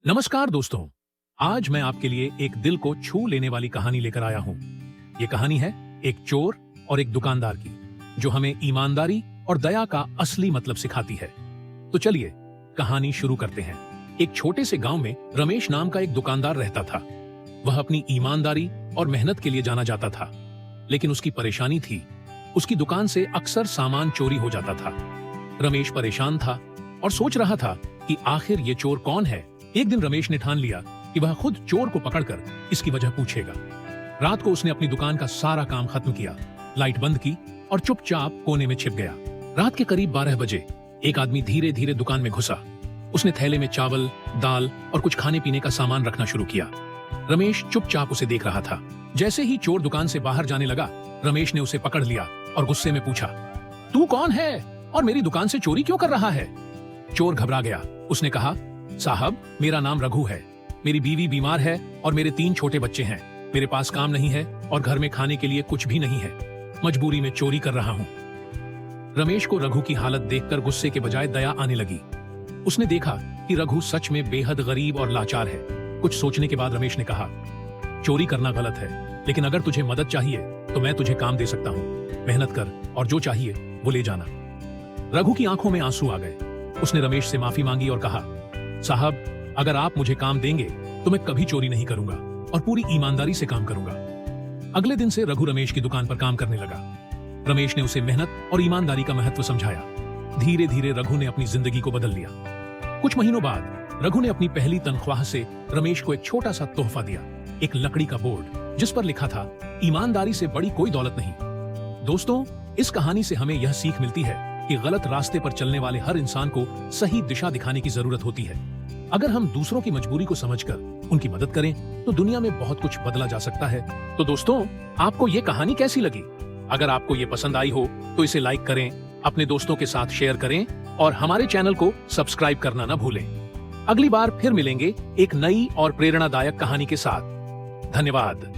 नमस्कार दोस्तों, आज मैं आपके लिए एक दिल को छू लेने वाली कहानी लेकर आया हूं। ये कहानी है एक चोर और एक दुकानदार की, जो हमें ईमानदारी और दया का असली मतलब सिखाती है। तो चलिए कहानी शुरू करते हैं। एक छोटे से गांव में रमेश नाम का एक दुकानदार रहता था। वह अपनी ईमानदारी और मेहनत के लिए जाना जाता था, लेकिन उसकी परेशानी थी, उसकी दुकान से अक्सर सामान चोरी हो जाता था। रमेश परेशान था और सोच रहा था कि आखिर ये चोर कौन है। एक दिन रमेश ने ठान लिया कि वह खुद चोर को पकड़कर इसकी वजह पूछेगा। रात को उसने अपनी दुकान का सारा काम खत्म किया, लाइट बंद की और चुपचाप कोने में छिप गया। रात के करीब 12 बजे एक आदमी धीरे धीरे दुकान में घुसा। उसने थैले में चावल, दाल और कुछ खाने पीने का सामान रखना शुरू किया। रमेश चुपचाप उसे देख रहा था। जैसे ही चोर दुकान से बाहर जाने लगा, रमेश ने उसे पकड़ लिया और गुस्से में पूछा, तू कौन है और मेरी दुकान से चोरी क्यों कर रहा है? चोर घबरा गया। उसने कहा, साहब, मेरा नाम रघु है। मेरी बीवी बीमार है और मेरे 3 छोटे बच्चे हैं। मेरे पास काम नहीं है और घर में खाने के लिए कुछ भी नहीं है। मजबूरी में चोरी कर रहा हूं। रमेश को रघु की हालत देखकर गुस्से के बजाय दया आने लगी। उसने देखा कि रघु सच में बेहद गरीब और लाचार है। कुछ सोचने के बाद रमेश ने कहा, चोरी करना गलत है, लेकिन अगर तुझे मदद चाहिए तो मैं तुझे काम दे सकता हूँ। मेहनत कर और जो चाहिए वो ले जाना। रघु की आंखों में आंसू आ गए। उसने रमेश से माफी मांगी और कहा, साहब, अगर आप मुझे काम देंगे तो मैं कभी चोरी नहीं करूंगा और पूरी ईमानदारी से काम करूंगा। अगले दिन से रघु रमेश की दुकान पर काम करने लगा। रमेश ने उसे मेहनत और ईमानदारी का महत्व समझाया। धीरे धीरे रघु ने अपनी जिंदगी को बदल लिया। कुछ महीनों बाद रघु ने अपनी पहली तनख्वाह से रमेश को एक छोटा सा तोहफा दिया, एक लकड़ी का बोर्ड जिस पर लिखा था, ईमानदारी से बड़ी कोई दौलत नहीं। दोस्तों, इस कहानी से हमें यह सीख मिलती है कि गलत रास्ते पर चलने वाले हर इंसान को सही दिशा दिखाने की जरूरत होती है। अगर हम दूसरों की मजबूरी को समझकर उनकी मदद करें तो दुनिया में बहुत कुछ बदला जा सकता है। तो दोस्तों, आपको ये कहानी कैसी लगी? अगर आपको ये पसंद आई हो तो इसे लाइक करें, अपने दोस्तों के साथ शेयर करें और हमारे चैनल को सब्सक्राइब करना न भूलें। अगली बार फिर मिलेंगे एक नई और प्रेरणादायक कहानी के साथ। धन्यवाद।